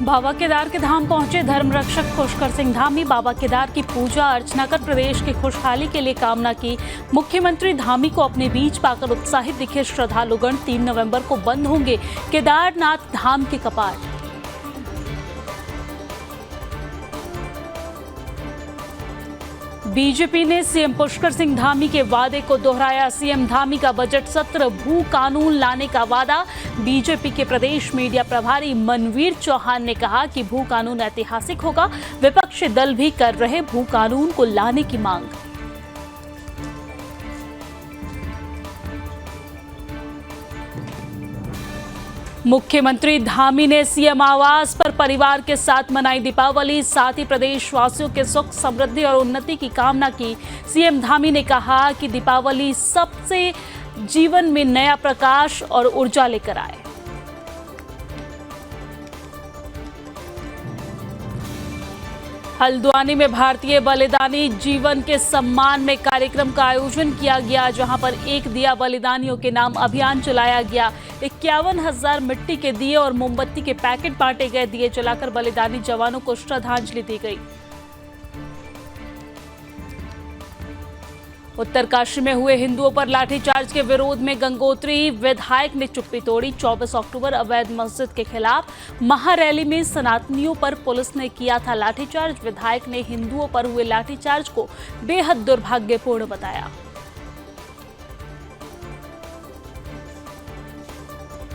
बाबा केदार के धाम पहुंचे धर्म रक्षक पुष्कर सिंह धामी। बाबा केदार की पूजा अर्चना कर प्रदेश की खुशहाली के लिए कामना की। मुख्यमंत्री धामी को अपने बीच पाकर उत्साहित दिखे श्रद्धालुगण। 3 नवंबर को बंद होंगे केदारनाथ धाम के कपाट। बीजेपी ने सीएम पुष्कर सिंह धामी के वादे को दोहराया। सीएम धामी का बजट सत्र भू कानून लाने का वादा। बीजेपी के प्रदेश मीडिया प्रभारी मनवीर चौहान ने कहा कि भू कानून ऐतिहासिक होगा। विपक्षी दल भी कर रहे भू कानून को लाने की मांग। मुख्यमंत्री धामी ने सीएम आवास पर परिवार के साथ मनाई दीपावली। साथ ही प्रदेशवासियों के सुख समृद्धि और उन्नति की कामना की। सीएम धामी ने कहा कि दीपावली सबसे जीवन में नया प्रकाश और ऊर्जा लेकर आए। हल्द्वानी में भारतीय बलिदानी जीवन के सम्मान में कार्यक्रम का आयोजन किया गया, जहां पर एक दिया बलिदानियों के नाम अभियान चलाया गया। 51,000 मिट्टी के दिए और मोमबत्ती के पैकेट बांटे गए। दिए जलाकर बलिदानी जवानों को श्रद्धांजलि दी गई। उत्तरकाशी में हुए हिंदुओं पर लाठीचार्ज के विरोध में गंगोत्री विधायक ने चुप्पी तोड़ी। 24 अक्टूबर अवैध मस्जिद के खिलाफ महारैली में सनातनियों पर पुलिस ने किया था लाठीचार्ज। विधायक ने हिंदुओं पर हुए लाठीचार्ज को बेहद दुर्भाग्यपूर्ण बताया।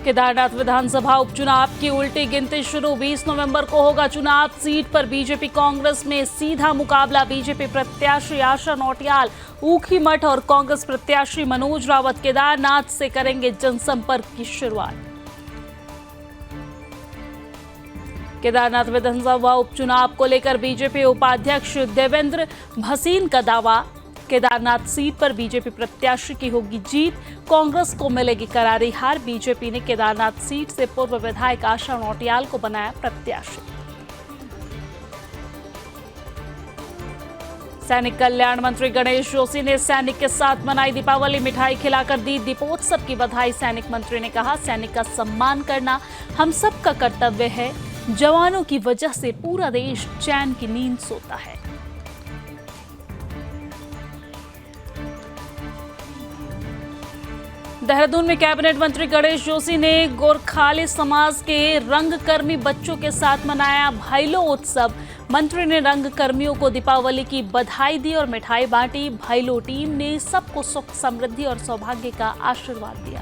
केदारनाथ विधानसभा उपचुनाव की उल्टी गिनती शुरू। 20 नवंबर को होगा चुनाव। सीट पर बीजेपी कांग्रेस में सीधा मुकाबला। बीजेपी प्रत्याशी आशा नौटियाल ऊखीमठ और कांग्रेस प्रत्याशी मनोज रावत केदारनाथ से करेंगे जनसंपर्क की शुरुआत। केदारनाथ विधानसभा उपचुनाव को लेकर बीजेपी उपाध्यक्ष देवेंद्र भसीन का दावा। केदारनाथ सीट पर बीजेपी प्रत्याशी की होगी जीत। कांग्रेस को मिलेगी करारी हार। बीजेपी ने केदारनाथ सीट से पूर्व विधायक आशा नौटियाल को बनाया प्रत्याशी। सैनिक कल्याण मंत्री गणेश जोशी ने सैनिक के साथ मनाई दीपावली। मिठाई खिलाकर दी दीपोत्सव की बधाई। सैनिक मंत्री ने कहा, सैनिक का सम्मान करना हम सबका कर्तव्य है। जवानों की वजह से पूरा देश चैन की नींद सोता है। देहरादून में कैबिनेट मंत्री गणेश जोशी ने गोरखाली समाज के रंगकर्मी बच्चों के साथ मनाया भाईलो उत्सव। मंत्री ने रंगकर्मियों को दीपावली की बधाई दी और मिठाई बांटी। भाईलो टीम ने सबको सुख समृद्धि और सौभाग्य का आशीर्वाद दिया।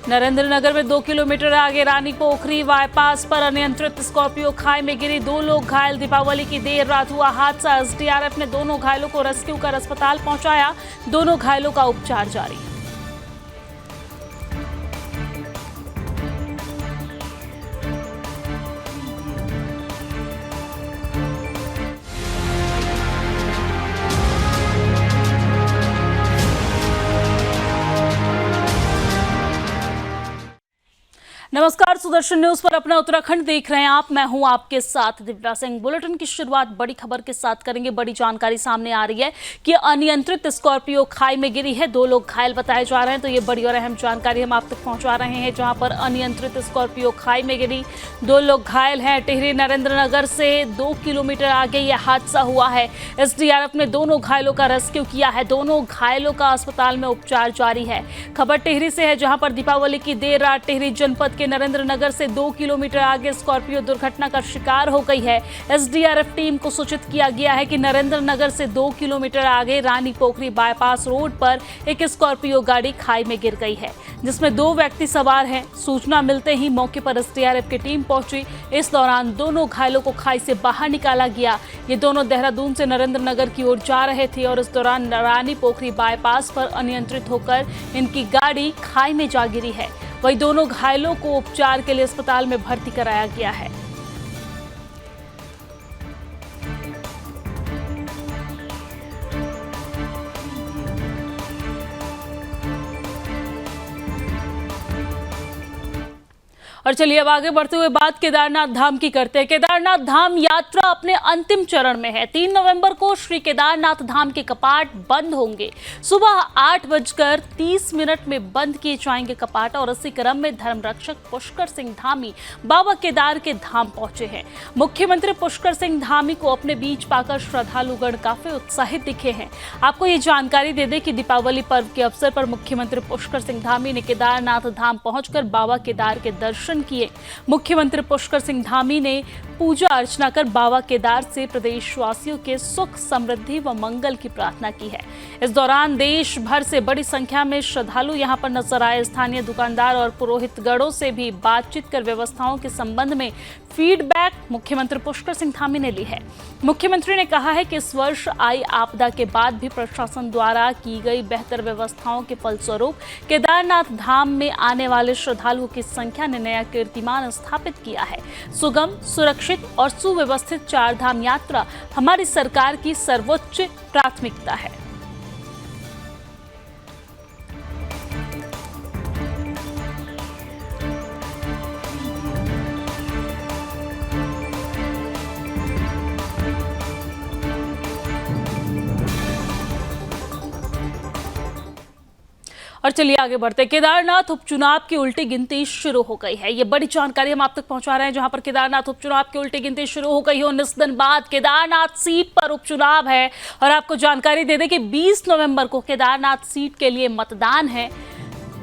नरेंद्रनगर में 2 किलोमीटर आगे रानी पोखरी बाईपास पर अनियंत्रित स्कॉर्पियो खाई में गिरी। 2 लोग घायल। दीपावली की देर रात हुआ हादसा। एसडीआरएफ ने दोनों घायलों को रेस्क्यू कर अस्पताल पहुंचाया। दोनों घायलों का उपचार जारी। नमस्कार, सुदर्शन न्यूज पर अपना उत्तराखंड देख रहे हैं आप। मैं हूं आपके साथ दिव्या सिंह। बुलेटिन की शुरुआत बड़ी खबर के साथ करेंगे। बड़ी जानकारी सामने आ रही है कि अनियंत्रित स्कॉर्पियो खाई में गिरी है। 2 लोग घायल बताए जा रहे हैं। तो ये बड़ी और अहम जानकारी हम आप तक पहुंचा रहे हैं, जहां पर अनियंत्रित स्कॉर्पियो खाई में गिरी। 2 लोग घायल हैं। टिहरी नरेंद्रनगर से 2 किलोमीटर आगे यह हादसा हुआ है। एसडीआरएफ ने दोनों घायलों का रेस्क्यू किया है। दोनों घायलों का अस्पताल में उपचार जारी है। खबर टिहरी से है, जहां पर दीपावली की देर रात टिहरी जनपद के नरेंद्रनगर से 2 किलोमीटर आगे स्कॉर्पियो दुर्घटना का शिकार हो गई है। एसडीआरएफ टीम को सूचित किया गया है कि नरेंद्रनगर से 2 किलोमीटर आगे रानी पोखरी बाईपास रोड पर एक स्कॉर्पियो गाड़ी खाई में गिर गई है, जिसमें 2 व्यक्ति सवार हैं। सूचना मिलते ही मौके पर एसडीआरएफ की टीम पहुंची। इस दौरान दोनों घायलों को खाई से बाहर निकाला गया। ये दोनों देहरादून से नरेंद्रनगर की ओर जा रहे थे और इस दौरान रानी पोखरी बाईपास पर अनियंत्रित होकर इनकी गाड़ी खाई में जा गिरी है। वहीं दोनों घायलों को उपचार के लिए अस्पताल में भर्ती कराया गया है। और चलिए अब आगे बढ़ते हुए बात केदारनाथ धाम की करते हैं। केदारनाथ धाम यात्रा अपने अंतिम चरण में है। 3 नवंबर को श्री केदारनाथ धाम के कपाट बंद होंगे। सुबह 8:30 में बंद किए जाएंगे कपाट और इसी क्रम में धर्मरक्षक पुष्कर सिंह धामी बाबा केदार के धाम पहुंचे हैं। मुख्यमंत्री पुष्कर सिंह धामी को अपने बीच पाकर श्रद्धालुगण काफी उत्साहित दिखे हैं। आपको ये जानकारी दे दें कि दीपावली पर्व के अवसर पर मुख्यमंत्री पुष्कर सिंह धामी ने केदारनाथ धाम पहुंचकर बाबा केदार के दर्शन किए। मुख्यमंत्री पुष्कर सिंह धामी ने पूजा अर्चना कर बाबा केदार से प्रदेशवासियों के सुख समृद्धि व मंगल की प्रार्थना की है। इस दौरान देश भर से बड़ी संख्या में श्रद्धालु यहां पर नजर आए। स्थानीय दुकानदार और पुरोहितगणों से भी बातचीत कर व्यवस्थाओं के संबंध में फीडबैक मुख्यमंत्री पुष्कर सिंह धामी ने ली है। मुख्यमंत्री ने कहा है कि इस वर्ष आई आपदा के बाद भी प्रशासन द्वारा की गई बेहतर व्यवस्थाओं के फलस्वरूप केदारनाथ धाम में आने वाले श्रद्धालुओं की संख्या ने नया कीर्तिमान स्थापित किया है। सुगम, सुरक्षित और सुव्यवस्थित चार धाम यात्रा हमारी सरकार की सर्वोच्च प्राथमिकता है। और चलिए आगे बढ़ते हैं। केदारनाथ उपचुनाव की उल्टी गिनती शुरू हो गई है। ये बड़ी जानकारी हम आप तक पहुंचा रहे हैं, जहां पर केदारनाथ उपचुनाव की उल्टी गिनती शुरू हो गई है। 19 दिन बाद केदारनाथ सीट पर उपचुनाव है और आपको जानकारी दे दें कि 20 नवंबर को केदारनाथ सीट के लिए मतदान है।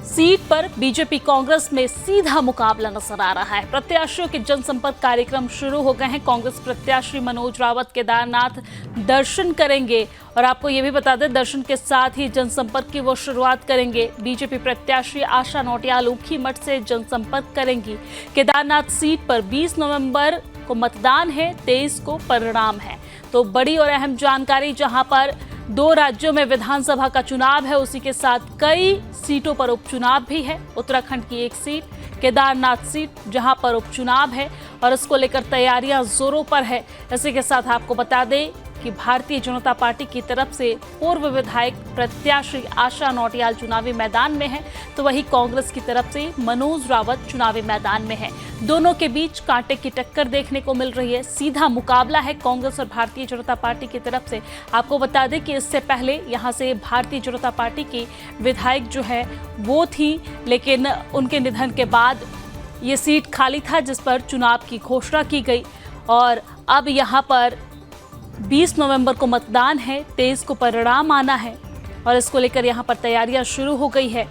सीट पर बीजेपी कांग्रेस में सीधा मुकाबला नजर आ रहा है। प्रत्याशियों के जनसंपर्क कार्यक्रम शुरू हो गए हैं। कांग्रेस प्रत्याशी मनोज रावत केदारनाथ दर्शन करेंगे और आपको ये भी बता दें, दर्शन के साथ ही जनसंपर्क की वो शुरुआत करेंगे। बीजेपी प्रत्याशी आशा नौटियाल ऊखीमठ से जनसंपर्क करेंगी। केदारनाथ सीट पर 20 नवंबर को मतदान है, 23 को परिणाम है। तो बड़ी और अहम जानकारी, जहां पर 2 राज्यों में विधानसभा का चुनाव है, उसी के साथ कई सीटों पर उपचुनाव भी है। उत्तराखंड की एक सीट, केदारनाथ सीट, जहां पर उपचुनाव है और इसको लेकर तैयारियां जोरों पर है। इसी के साथ आपको बता दें कि भारतीय जनता पार्टी की तरफ से पूर्व विधायक प्रत्याशी आशा नौटियाल चुनावी मैदान में है, तो वहीं कांग्रेस की तरफ से मनोज रावत चुनावी मैदान में है। दोनों के बीच कांटे की टक्कर देखने को मिल रही है। सीधा मुकाबला है कांग्रेस और भारतीय जनता पार्टी की तरफ से। आपको बता दें कि इससे पहले यहां से भारतीय जनता पार्टी की विधायक जो है वो थी, लेकिन उनके निधन के बाद ये सीट खाली था, जिस पर चुनाव की घोषणा की गई। और अब यहाँ पर 20 नवंबर को मतदान है, 23 को परिणाम आना है और इसको लेकर यहां पर तैयारियां शुरू हो गई है।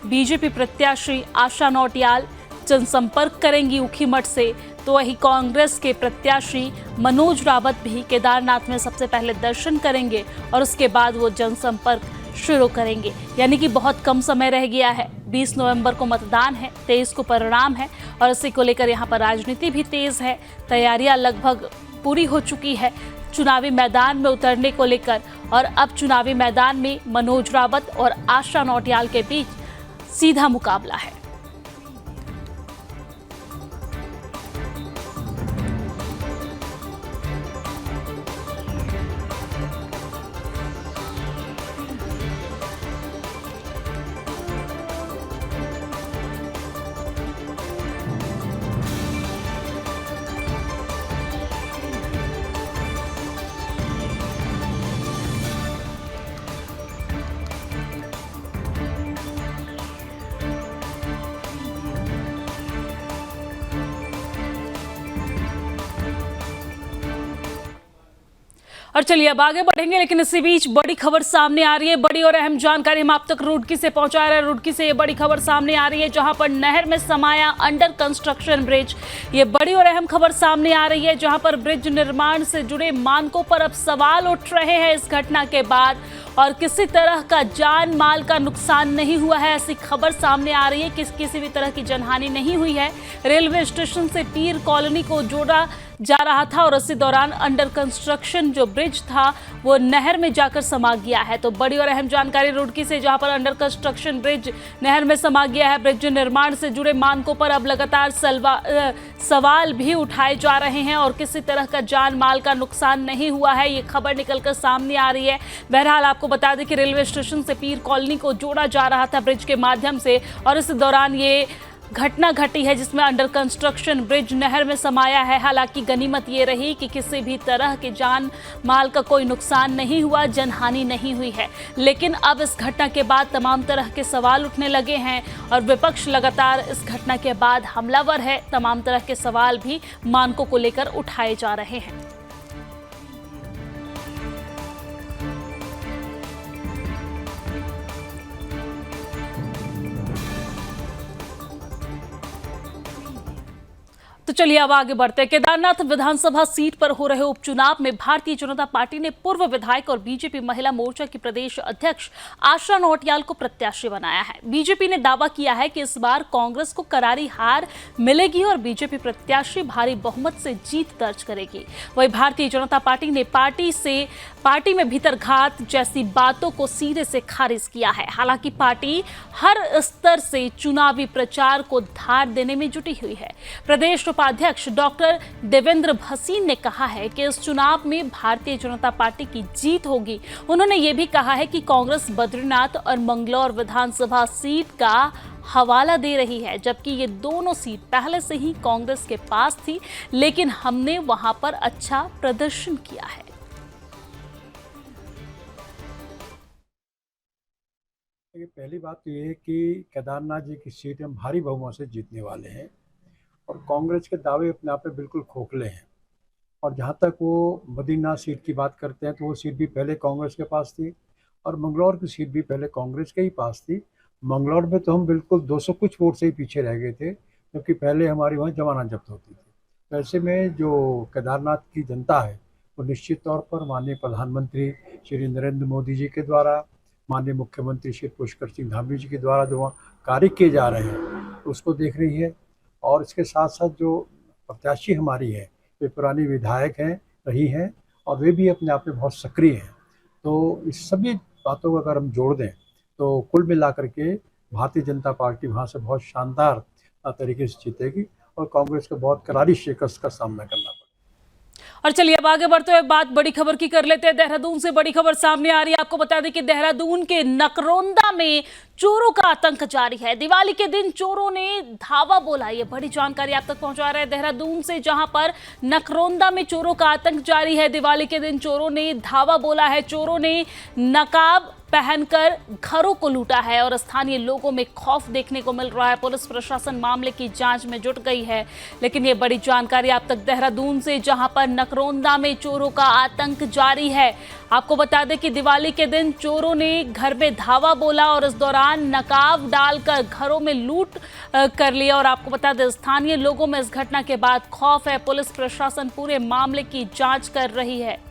बीजेपी प्रत्याशी आशा नौटियाल जनसंपर्क करेंगी ऊखीमठ से, तो वही कांग्रेस के प्रत्याशी मनोज रावत भी केदारनाथ में सबसे पहले दर्शन करेंगे और उसके बाद वो जनसंपर्क शुरू करेंगे। यानी कि बहुत कम समय रह गया है। 20 नवंबर को मतदान है, 23 को परिणाम है और इसी को लेकर यहाँ पर राजनीति भी तेज है। तैयारियां लगभग पूरी हो चुकी है चुनावी मैदान में उतरने को लेकर, और अब चुनावी मैदान में मनोज रावत और आशा नौटियाल के बीच सीधा मुकाबला है। और चलिए अब आगे बढ़ेंगे, लेकिन इसी बीच बड़ी खबर सामने आ रही है। बड़ी और अहम जानकारी हम आप तक रुड़की से पहुंचा रहे हैं। रुड़की से ये बड़ी खबर सामने आ रही है, जहां पर नहर में समाया अंडर कंस्ट्रक्शन ब्रिज। ये बड़ी और अहम खबर सामने आ रही है, जहां पर ब्रिज निर्माण से जुड़े मानकों पर अब सवाल उठ रहे हैं इस घटना के बाद, और किसी तरह का जान माल का नुकसान नहीं हुआ है, ऐसी खबर सामने आ रही है कि किसी भी तरह की जनहानि नहीं हुई है। रेलवे स्टेशन से पीर कॉलोनी को जोड़ा जा रहा था और इसी दौरान अंडर कंस्ट्रक्शन जो ब्रिज था वो नहर में जाकर समा गया है। तो बड़ी और अहम जानकारी रुड़की से, जहां पर अंडर कंस्ट्रक्शन ब्रिज नहर में समा गया है। ब्रिज निर्माण से जुड़े मानकों पर अब लगातार सवाल भी उठाए जा रहे हैं और किसी तरह का जान माल का नुकसान नहीं हुआ है, ये खबर निकलकर सामने आ रही है। बहरहाल आपको बता दें कि रेलवे स्टेशन से पीर कॉलोनी को जोड़ा जा रहा था ब्रिज के माध्यम से, और इस दौरान ये घटना घटी है जिसमें अंडर कंस्ट्रक्शन ब्रिज नहर में समाया है। हालांकि गनीमत ये रही कि किसी भी तरह के जान माल का कोई नुकसान नहीं हुआ, जनहानि नहीं हुई है। लेकिन अब इस घटना के बाद तमाम तरह के सवाल उठने लगे हैं और विपक्ष लगातार इस घटना के बाद हमलावर है। तमाम तरह के सवाल भी मानकों को लेकर उठाए जा रहे हैं। तो चलिए अब आगे बढ़ते हैं। केदारनाथ विधानसभा सीट पर हो रहे उपचुनाव में भारतीय जनता पार्टी ने पूर्व विधायक और बीजेपी महिला मोर्चा की प्रदेश अध्यक्ष आशा नौटियाल को प्रत्याशी बनाया है। बीजेपी ने दावा किया है कि इस बार कांग्रेस को करारी हार मिलेगी और बीजेपी प्रत्याशी भारी बहुमत से जीत दर्ज करेगी। वहीं भारतीय जनता पार्टी ने पार्टी में भीतरघात जैसी बातों को सिरे से खारिज किया है। हालांकि पार्टी हर स्तर से चुनावी प्रचार को धार देने में जुटी हुई है। प्रदेश उपाध्यक्ष डॉक्टर देवेंद्र भसीन ने कहा है कि इस चुनाव में भारतीय जनता पार्टी की जीत होगी। उन्होंने ये भी कहा है कि कांग्रेस बद्रीनाथ और मंगलौर विधानसभा सीट का हवाला दे रही है, जबकि ये दोनों सीट पहले से ही कांग्रेस के पास थी, लेकिन हमने वहां पर अच्छा प्रदर्शन किया है। पहली बात तो ये है कि केदारनाथ जी की सीट हम भारी बहुमत से जीतने वाले हैं और कांग्रेस के दावे अपने आप में बिल्कुल खोखले हैं। और जहाँ तक वो बद्रीनाथ सीट की बात करते हैं तो वो सीट भी पहले कांग्रेस के पास थी और मंगलौर की सीट भी पहले कांग्रेस के ही पास थी। मंगलौर में तो हम बिल्कुल 200 कुछ वोट से ही पीछे रह गए थे, क्योंकि पहले हमारी वहाँ जमानत जब्त होती थी। ऐसे में जो केदारनाथ की जनता है वो निश्चित तौर पर माननीय प्रधानमंत्री श्री नरेंद्र मोदी जी के द्वारा, माननीय मुख्यमंत्री श्री पुष्कर सिंह धामी जी के द्वारा जो वहाँ कार्य किए जा रहे हैं उसको देख रही है। और इसके साथ साथ जो प्रत्याशी हमारी है वे पुरानी विधायक हैं, रही हैं और वे भी अपने आप में बहुत सक्रिय हैं। तो इस सभी बातों को अगर हम जोड़ दें तो कुल मिलाकर के भारतीय जनता पार्टी वहाँ से बहुत शानदार तरीके से जीतेगी और कांग्रेस को बहुत करारी शिकस्त का सामना करना पड़ेगा। और चलिए अब आगे बढ़ते हुए बात बड़ी खबर की कर लेते हैं। देहरादून से बड़ी खबर सामने आ रही है। आपको बता दें कि देहरादून के नकरोंदा में चोरों का आतंक जारी है। दिवाली के दिन चोरों ने धावा बोला। ये बड़ी जानकारी आप तक पहुंचा रहे हैं देहरादून से, जहां पर नकरोंदा में चोरों का आतंक जारी है। दिवाली के दिन चोरों ने धावा बोला है। चोरों ने नकाब पहनकर घरों को लूटा है और स्थानीय लोगों में खौफ देखने को मिल रहा है। पुलिस प्रशासन मामले की जांच में जुट गई है। लेकिन ये बड़ी जानकारी आप तक देहरादून से, जहां पर नकरोंदा में चोरों का आतंक जारी है। आपको बता दें कि दिवाली के दिन चोरों ने घर में धावा बोला और इस दौरान नकाब डालकर घरों में लूट कर लिया। और आपको बता दें स्थानीय लोगों में इस घटना के बाद खौफ है। पुलिस प्रशासन पूरे मामले की जांच कर रही है।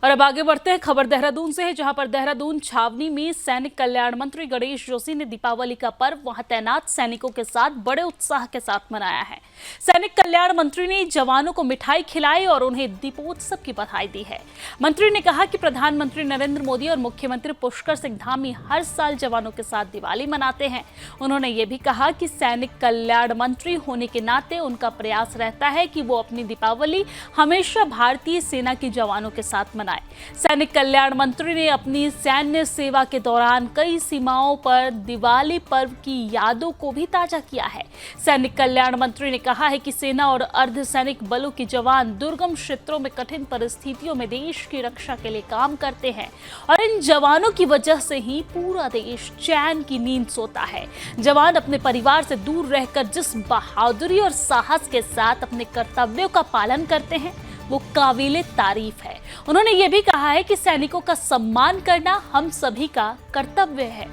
और अब आगे बढ़ते हैं। खबर देहरादून से है, जहां पर देहरादून छावनी में सैनिक कल्याण मंत्री गणेश जोशी ने दीपावली का पर्व वहां तैनात सैनिकों के साथ बड़े उत्साह के साथ मनाया है। सैनिक कल्याण मंत्री ने जवानों को मिठाई खिलाई और उन्हें दीपोत्सव की बधाई दी है। मंत्री ने कहा कि प्रधानमंत्री नरेंद्र मोदी और मुख्यमंत्री पुष्कर सिंह धामी हर साल जवानों के साथ दिवाली मनाते हैं। उन्होंने ये भी कहा कि सैनिक कल्याण मंत्री होने के नाते उनका प्रयास रहता है कि वो अपनी दीपावली हमेशा भारतीय सेना के जवानों के साथ मनाए। सैनिक कल्याण मंत्री ने अपनी सैन्य सेवा के दौरान कई सीमाओं पर दिवाली पर्व की यादों को भी ताजा किया है। सैनिक कल्याण मंत्री ने कहा है कि सेना और अर्धसैनिक बलों के जवान दुर्गम क्षेत्रों में कठिन परिस्थितियों में देश की रक्षा के लिए काम करते हैं और इन जवानों की वजह से ही पूरा देश चैन की नींद सोता है। जवान अपने परिवार से दूर रहकर जिस बहादुरी और साहस के साथ अपने कर्तव्यों का पालन करते हैं वो काबिले तारीफ है। उन्होंने ये भी कहा है कि सैनिकों का सम्मान करना हम सभी का कर्तव्य है।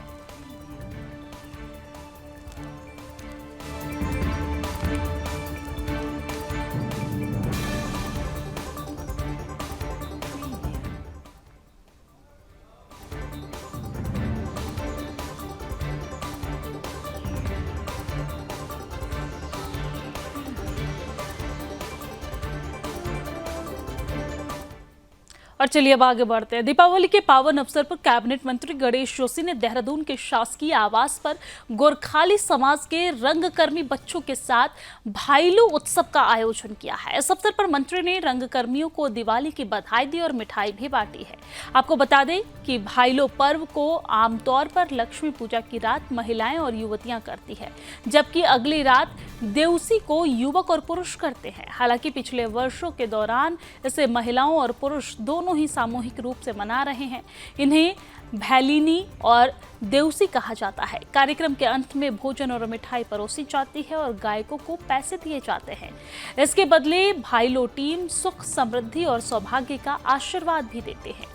और चलिए अब आगे बढ़ते हैं। दीपावली के पावन अवसर पर कैबिनेट मंत्री गणेश जोशी ने देहरादून के शासकीय आवास पर गोरखाली समाज के रंगकर्मी बच्चों के साथ भाईलू उत्सव का आयोजन किया है। इस अवसर पर मंत्री ने रंगकर्मियों को दिवाली की बधाई दी और मिठाई भी बांटी है। आपको बता दें कि भाईलो पर्व को आमतौर पर लक्ष्मी पूजा की रात महिलाएं और युवतियां करती है, जबकि अगली रात देवसी को युवक और पुरुष करते हैं। हालांकि पिछले वर्षों के दौरान इसे महिलाओं और पुरुष दोनों ही सामूहिक रूप से मना रहे हैं। इन्हें भैलिनी और देवसी कहा जाता है। कार्यक्रम के अंत में भोजन और मिठाई परोसी जाती है और गायकों को पैसे दिए जाते हैं। इसके बदले भाईलो टीम सुख, समृद्धि और सौभाग्य का आशीर्वाद भी देते हैं।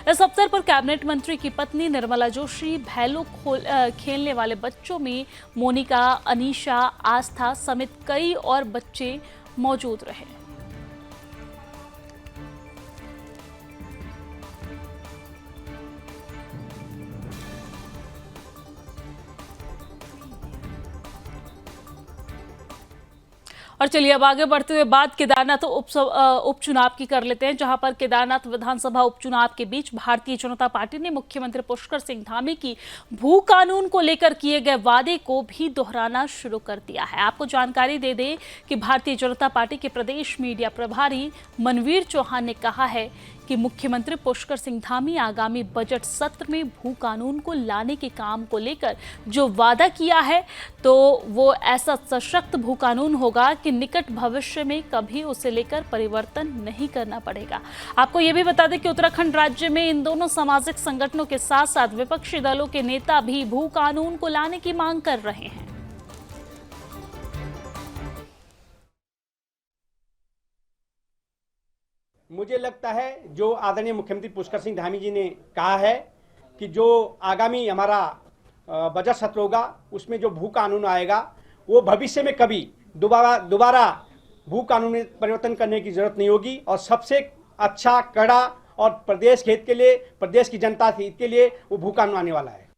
इस अवसर पर कैबिनेट मंत्री की पत्नी निर्मला जोशी, भैलो खेलने वाले बच्चों में मोनिका, अनीशा, आस्था समेत कई और बच्चे मौजूद रहे। और चलिए अब आगे बढ़ते हुए बात केदारनाथ उपचुनाव की कर लेते हैं, जहां पर केदारनाथ विधानसभा उपचुनाव के बीच भारतीय जनता पार्टी ने मुख्यमंत्री पुष्कर सिंह धामी की भू कानून को लेकर किए गए वादे को भी दोहराना शुरू कर दिया है। आपको जानकारी दे दें कि भारतीय जनता पार्टी के प्रदेश मीडिया प्रभारी मनवीर चौहान ने कहा है कि मुख्यमंत्री पुष्कर सिंह धामी आगामी बजट सत्र में भू कानून को लाने के काम को लेकर जो वादा किया है, तो वो ऐसा सशक्त भू कानून होगा कि निकट भविष्य में कभी उसे लेकर परिवर्तन नहीं करना पड़ेगा। आपको ये भी बता दें कि उत्तराखंड राज्य में इन दोनों सामाजिक संगठनों के साथ साथ विपक्षी दलों के नेता भी भू कानून को लाने की मांग कर रहे हैं। मुझे लगता है जो आदरणीय मुख्यमंत्री पुष्कर सिंह धामी जी ने कहा है कि जो आगामी हमारा बजट सत्र होगा उसमें जो भू कानून आएगा वो भविष्य में कभी दोबारा भू कानून में परिवर्तन करने की जरूरत नहीं होगी और सबसे अच्छा, कड़ा और प्रदेश के हित के लिए, प्रदेश की जनता के हित के लिए वो भू कानून आने वाला है।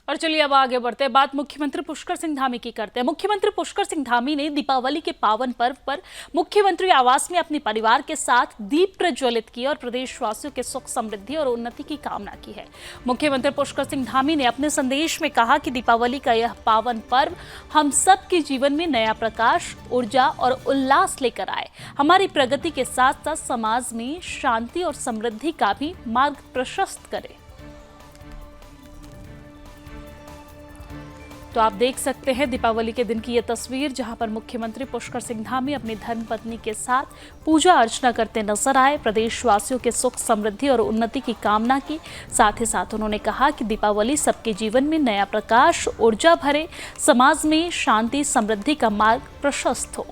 और चलिए अब आगे बढ़ते हैं। बात मुख्यमंत्री पुष्कर सिंह धामी की करते हैं। मुख्यमंत्री पुष्कर सिंह धामी ने दीपावली के पावन पर्व पर मुख्यमंत्री आवास में अपने परिवार के साथ दीप प्रज्वलित किए और प्रदेशवासियों के सुख, समृद्धि और उन्नति की कामना की है। मुख्यमंत्री पुष्कर सिंह धामी ने अपने संदेश में कहा कि दीपावली का यह पावन पर्व हम सब के जीवन में नया प्रकाश, ऊर्जा और उल्लास लेकर आए, हमारी प्रगति के साथ साथ समाज में शांति और समृद्धि का भी मार्ग प्रशस्त करे। तो आप देख सकते हैं दीपावली के दिन की ये तस्वीर, जहां पर मुख्यमंत्री पुष्कर सिंह धामी अपनी धर्मपत्नी के साथ पूजा अर्चना करते नजर आए, प्रदेशवासियों के सुख, समृद्धि और उन्नति की कामना की। साथ ही साथ उन्होंने कहा कि दीपावली सबके जीवन में नया प्रकाश, ऊर्जा भरे, समाज में शांति, समृद्धि का मार्ग प्रशस्त हो।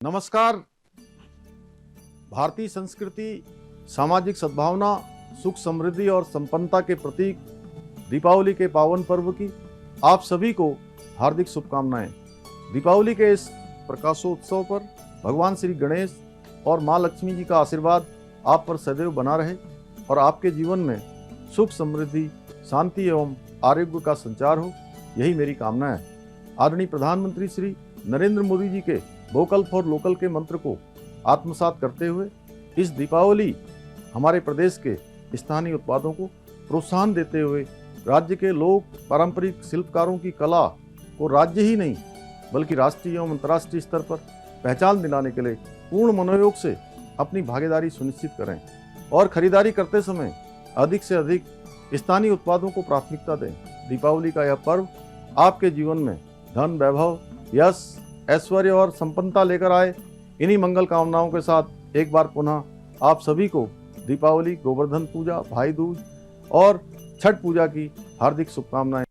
नमस्कार। भारतीय संस्कृति, सामाजिक सद्भावना, सुख, समृद्धि और संपन्नता के प्रतीक दीपावली के पावन पर्व की आप सभी को हार्दिक शुभकामनाएं। दीपावली के इस प्रकाशोत्सव पर भगवान श्री गणेश और मां लक्ष्मी जी का आशीर्वाद आप पर सदैव बना रहे और आपके जीवन में सुख, समृद्धि, शांति एवं आरोग्य का संचार हो, यही मेरी कामना है। आदरणीय प्रधानमंत्री श्री नरेंद्र मोदी जी के वोकल फॉर लोकल के मंत्र को आत्मसात करते हुए इस दीपावली हमारे प्रदेश के स्थानीय उत्पादों को प्रोत्साहन देते हुए राज्य के लोक पारंपरिक शिल्पकारों की कला को राज्य ही नहीं बल्कि राष्ट्रीय एवं अंतर्राष्ट्रीय स्तर पर पहचान दिलाने के लिए पूर्ण मनोयोग से अपनी भागीदारी सुनिश्चित करें और खरीदारी करते समय अधिक से अधिक स्थानीय उत्पादों को प्राथमिकता दें। दीपावली का यह पर्व आपके जीवन में धन, वैभव, यश, ऐश्वर्य और संपन्नता लेकर आए। इन्हीं मंगल कामनाओं के साथ एक बार पुनः आप सभी को दीपावली, गोवर्धन पूजा, भाई दूज और छठ पूजा की हार्दिक शुभकामनाएं।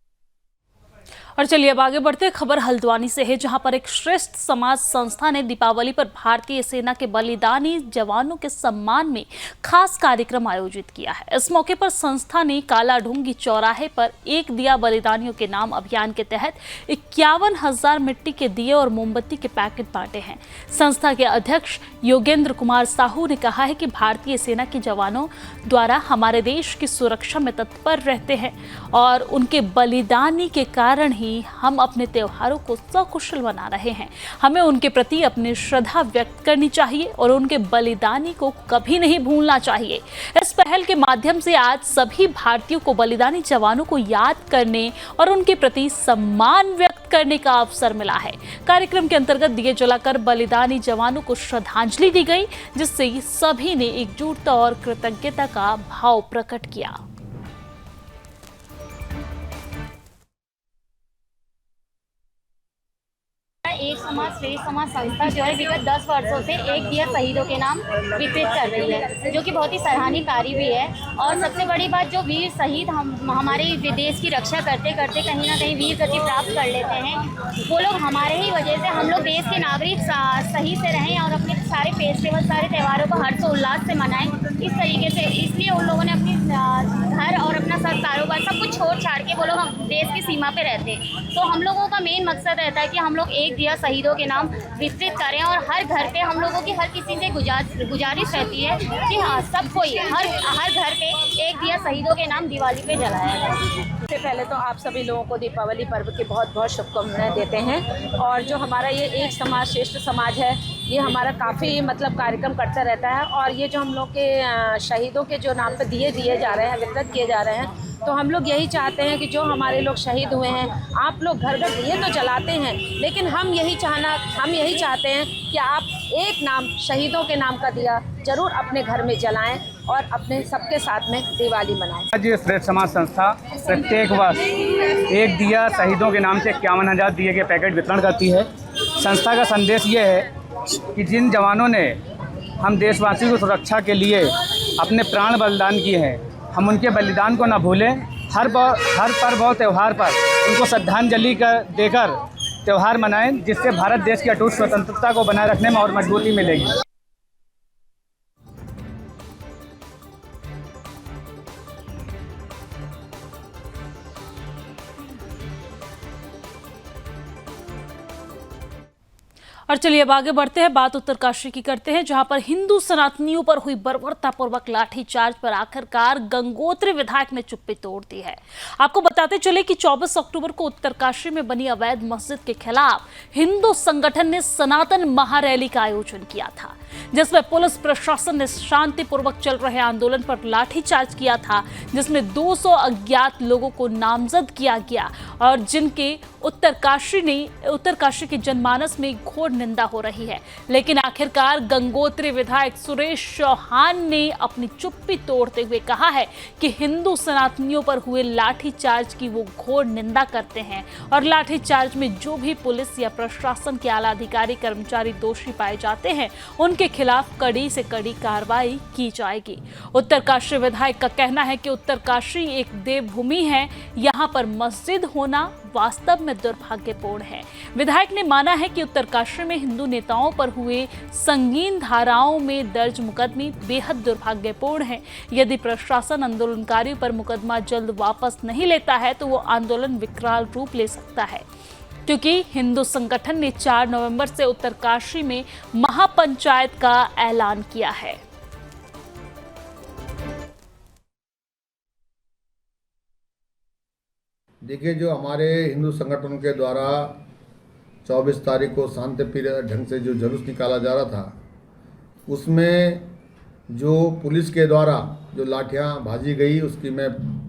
और चलिए अब आगे बढ़ते हैं। खबर हल्द्वानी से है, जहां पर एक श्रेष्ठ समाज संस्था ने दीपावली पर भारतीय सेना के बलिदानी जवानों के सम्मान में खास कार्यक्रम आयोजित किया है। इस मौके पर संस्था ने कालाढूंगी चौराहे पर एक दिया बलिदानियों के नाम अभियान के तहत 51,000 मिट्टी के दिए और मोमबत्ती के पैकेट बांटे हैं। संस्था के अध्यक्ष योगेंद्र कुमार साहू ने कहा है कि भारतीय सेना के जवानों द्वारा हमारे देश की सुरक्षा में तत्पर रहते हैं और उनके बलिदानी के कारण ही हम अपने त्योहारों को सकुशल मना रहे हैं। हमें उनके प्रति अपनी श्रद्धा व्यक्त करनी चाहिए और उनके बलिदानी को कभी नहीं भूलना चाहिए। इस पहल के माध्यम से आज सभी भारतीयों को बलिदानी जवानों को याद करने और उनके प्रति सम्मान व्यक्त करने का अवसर मिला है। कार्यक्रम के अंतर्गत दिए जलाकर बलिदानी जवानों को श्रद्धांजलि दी गई, जिससे सभी ने एकजुटता और कृतज्ञता का भाव प्रकट किया। एक समाज श्रेष्ठ समाज संस्था जो है विगत 10 वर्षों से एक दिया शहीदों के नाम वितरित कर रही है, जो कि बहुत ही सराहनीय कार्य भी है। और सबसे बड़ी बात, जो वीर शहीद हमारे देश की रक्षा करते करते कहीं ना कहीं वीर गति प्राप्त कर लेते हैं, वो लोग हमारे ही वजह से हम लोग देश के नागरिक सही से रहें और अपने सारे फेस्टिवल, सारे त्योहारों को हर्षोल्लास से मनाएं। इस तरीके से इसलिए उन लोगों ने अपने घर और अपना सब कारोबार सब कुछ छोड़ छाड़ के वो लोग देश की सीमा पे रहते हैं। तो हम लोगों का मेन मकसद रहता है कि हम लोग एक दिया शहीदों के नाम वितरित करें और हर घर पे हम लोगों की हर किसी से गुजारिश रहती है कि हाँ, सब कोई हर घर पे एक दिया शहीदों के नाम दिवाली पे जलाया जाए। सबसे पहले तो आप सभी लोगों को दीपावली पर्व की बहुत बहुत शुभकामनाएं देते हैं। और जो हमारा ये एक समाज श्रेष्ठ समाज है, ये हमारा काफ़ी मतलब कार्यक्रम करता रहता है। और ये जो हम लोग के शहीदों के जो नाम पे दिए जा रहे हैं, वितरित किए जा रहे हैं, तो हम लोग यही चाहते हैं कि जो हमारे लोग शहीद हुए हैं, आप लोग घर घर दिए तो जलाते हैं, लेकिन हम यही चाहते हैं कि आप एक नाम शहीदों के नाम का दिया जरूर अपने घर में जलाएं और अपने सबके साथ में दिवाली मनाएं। आज ये श्रेष्ठ समाज संस्था प्रत्येक वर्ष एक दिया शहीदों के नाम से 51,000 दिए के पैकेट वितरण करती है। संस्था का संदेश ये है कि जिन जवानों ने हम देशवासियों की सुरक्षा के लिए अपने प्राण बलिदान किए हैं, हम उनके बलिदान को न भूलें। हर पर्व और त्यौहार पर उनको श्रद्धांजलि देकर त्यौहार मनाएं, जिससे भारत देश की अटूट स्वतंत्रता को बनाए रखने में और मजबूती मिलेगी। और चलिए अब आगे बढ़ते हैं, बात उत्तरकाशी की करते हैं, जहां पर हिंदू सनातनियों पर हुई बर्बरतापूर्वक लाठीचार्ज पर आखिरकार गंगोत्री विधायक ने चुप्पी तोड़ दी है। आपको बताते चले कि 24 अक्टूबर को उत्तरकाशी में बनी अवैध मस्जिद के खिलाफ हिंदू संगठन ने सनातन महारैली का आयोजन किया था, जिसमें पुलिस प्रशासन ने शांतिपूर्वक चल रहे आंदोलन पर लाठीचार्ज किया था, जिसमें 200 अज्ञात लोगों को नामजद किया गया और जिनके उत्तरकाशी के जनमानस में घोर निंदा हो रही है। लेकिन आखिरकार गंगोत्री विधायक सुरेश चौहान ने अपनी चुप्पी तोड़ते हुए कहा है कि हिंदू सनातनियों पर हुए लाठीचार्ज की वो घोर निंदा करते हैं और लाठीचार्ज में जो भी पुलिस या प्रशासन के आला अधिकारी कर्मचारी दोषी पाए जाते हैं, उनके खिलाफ कड़ी से कड़ी कार्रवाई की जाएगी। उत्तरकाशी विधायक का कहना है कि उत्तरकाशी एक देवभूमि है, यहाँ पर मस्जिद होना वास्तव में दुर्भाग्यपूर्ण है। विधायक ने माना है कि उत्तरकाशी में हिंदू नेताओं पर हुए संगीन धाराओं में दर्ज मुकदमे बेहद दुर्भाग्यपूर्ण है। यदि प्रशासन आंदोलनकारियों पर मुकदमा जल्द वापस नहीं लेता है तो वो आंदोलन विकराल रूप ले सकता है, क्योंकि हिंदू संगठन ने 4 नवंबर से उत्तरकाशी में महापंचायत का ऐलान किया है। देखिए, जो हमारे हिंदू संगठनों के द्वारा 24 तारीख को शांतिप्रिय ढंग से जो जुलूस निकाला जा रहा था, उसमें जो पुलिस के द्वारा जो लाठियां भाजी गई, उसकी मैं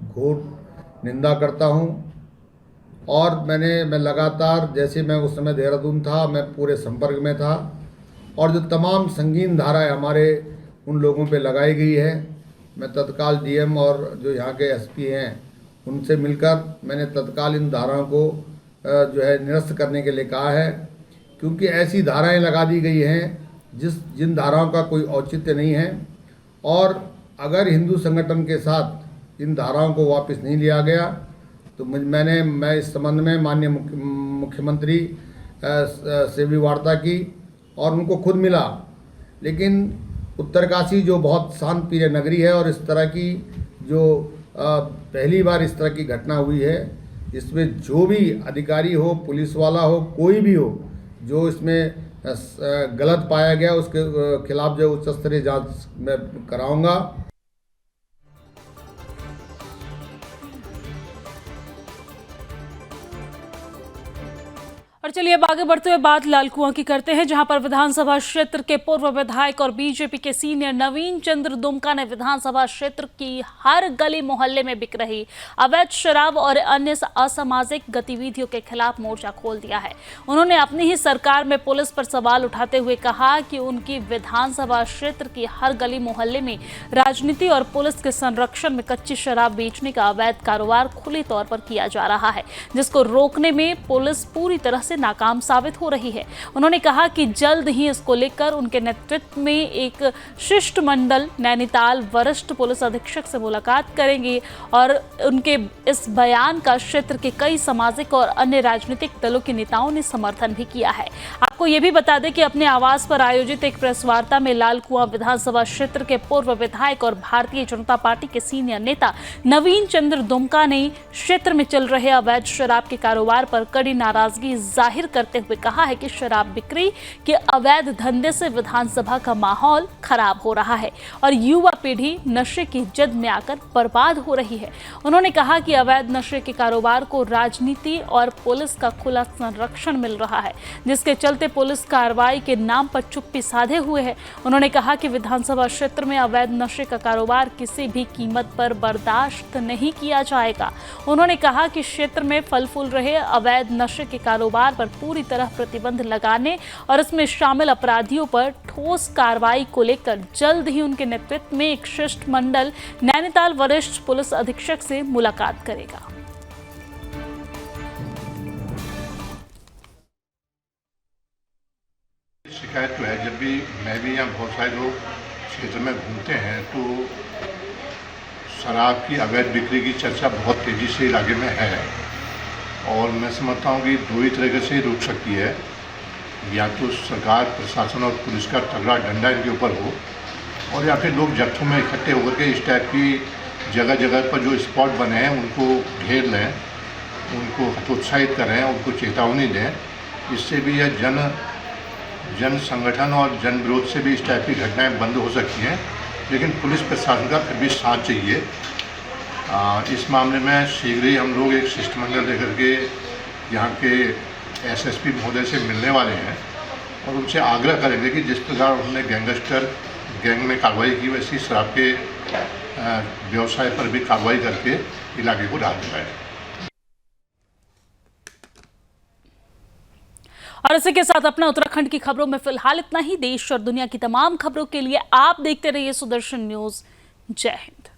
घोर निंदा करता हूं। और मैं लगातार, जैसे मैं उस समय देहरादून था, मैं पूरे संपर्क में था और जो तमाम संगीन धाराएं हमारे उन लोगों पे लगाई गई है, मैं तत्काल डीएम और जो यहाँ के एसपी हैं उनसे मिलकर मैंने तत्काल इन धाराओं को जो है निरस्त करने के लिए कहा है, क्योंकि ऐसी धाराएं लगा दी गई हैं जिन धाराओं का कोई औचित्य नहीं है। और अगर हिंदू संगठन के साथ इन धाराओं को वापस नहीं लिया गया तो मैं इस संबंध में माननीय मुख्यमंत्री से भी वार्ता की और उनको खुद मिला, लेकिन उत्तरकाशी जो बहुत शांत प्रिय नगरी है और इस तरह की जो पहली बार इस तरह की घटना हुई है, इसमें जो भी अधिकारी हो, पुलिस वाला हो, कोई भी हो, जो इसमें गलत पाया गया उसके खिलाफ जो उच्च स्तरीय जांच मैं कराऊंगा। और चलिए अब आगे बढ़ते हुए बात लालकुआं की करते हैं, जहां पर विधानसभा क्षेत्र के पूर्व विधायक और बीजेपी के सीनियर नवीन चंद्र दुमका ने विधानसभा क्षेत्र की हर गली मोहल्ले में बिक रही अवैध शराब और अन्य असामाजिक गतिविधियों के खिलाफ मोर्चा खोल दिया है। उन्होंने अपनी ही सरकार में पुलिस पर सवाल उठाते हुए कहा कि उनकी विधानसभा क्षेत्र की हर गली मोहल्ले में राजनीति और पुलिस के संरक्षण में कच्ची शराब बेचने का अवैध कारोबार खुले तौर पर किया जा रहा है, जिसको रोकने में पुलिस पूरी तरह से नाकाम साबित हो रही है। उन्होंने कहा कि जल्द ही इसको लेकर उनके नेतृत्व में एक शिष्टमंडल नैनीताल वरिष्ठ पुलिस अधीक्षक से मुलाकात करेंगे और उनके इस बयान का क्षेत्र के कई सामाजिक और अन्य राजनीतिक दलों के नेताओं ने समर्थन भी किया है। आपको ये भी बता दें कि अपने आवास पर आयोजित एक प्रेस वार्ता में लालकुआं विधानसभा क्षेत्र के पूर्व विधायक और भारतीय जनता पार्टी के सीनियर नेता नवीन चंद्र दुमका ने क्षेत्र में चल रहे अवैध शराब के कारोबार पर कड़ी नाराजगी जाहिर करते हुए कहा है कि शराब बिक्री के अवैध धंधे से विधानसभा का माहौल खराब हो रहा है और युवा पीढ़ी नशे की जद में आकर बर्बाद हो रही है। उन्होंने कहा कि अवैध नशे के कारोबार को राजनीति और पुलिस का खुला संरक्षण मिल रहा है, जिसके चलते पुलिस कार्रवाई के नाम पर चुप्पी साधे हुए है। उन्होंने कहा कि विधानसभा क्षेत्र में अवैध नशे का कारोबार किसी भी कीमत पर बर्दाश्त नहीं किया जाएगा। उन्होंने कहा कि क्षेत्र में फल फूल रहे अवैध नशे के कारोबार पर पूरी तरह प्रतिबंध लगाने और इसमें शामिल अपराधियों पर ठोस कार्रवाई को लेकर जल्द ही उनके नेतृत्व में एक शिष्टमंडल नैनीताल वरिष्ठ पुलिस अधीक्षक से मुलाकात करेगा। शिकायत तो है, जब भी मैं भी यहाँ बहुत सारे लोग क्षेत्र में घूमते हैं तो शराब की अवैध बिक्री की चर्चा बहुत तेज़ी से इलाके में है और मैं समझता हूँ कि दो ही तरीके से रुक सकती है, या तो सरकार प्रशासन और पुलिस का तगड़ा डंडा इनके ऊपर हो और या फिर लोग जत्थों में इकट्ठे होकर के इस टाइप की जगह जगह पर जो स्पॉट बने हैं उनको घेर लें, उनको हतोत्साहित करें, उनको चेतावनी दें। इससे भी यह जन संगठन और जन विरोध से भी इस टाइप की घटनाएं बंद हो सकती हैं, लेकिन पुलिस प्रशासन का फिर भी साथ चाहिए। इस मामले में शीघ्र ही हम लोग एक शिष्टमंडल लेकर के यहाँ के एसएसपी महोदय से मिलने वाले हैं और उनसे आग्रह करेंगे कि जिस प्रकार उन्होंने गैंगस्टर गैंग में कार्रवाई की, वैसी शराब के व्यवसाय पर भी कार्रवाई करके इलाके को राहत दिलाएं। और इसी के साथ अपना उत्तराखंड की खबरों में फिलहाल इतना ही। देश और दुनिया की तमाम खबरों के लिए आप देखते रहिए सुदर्शन न्यूज। जय हिंद।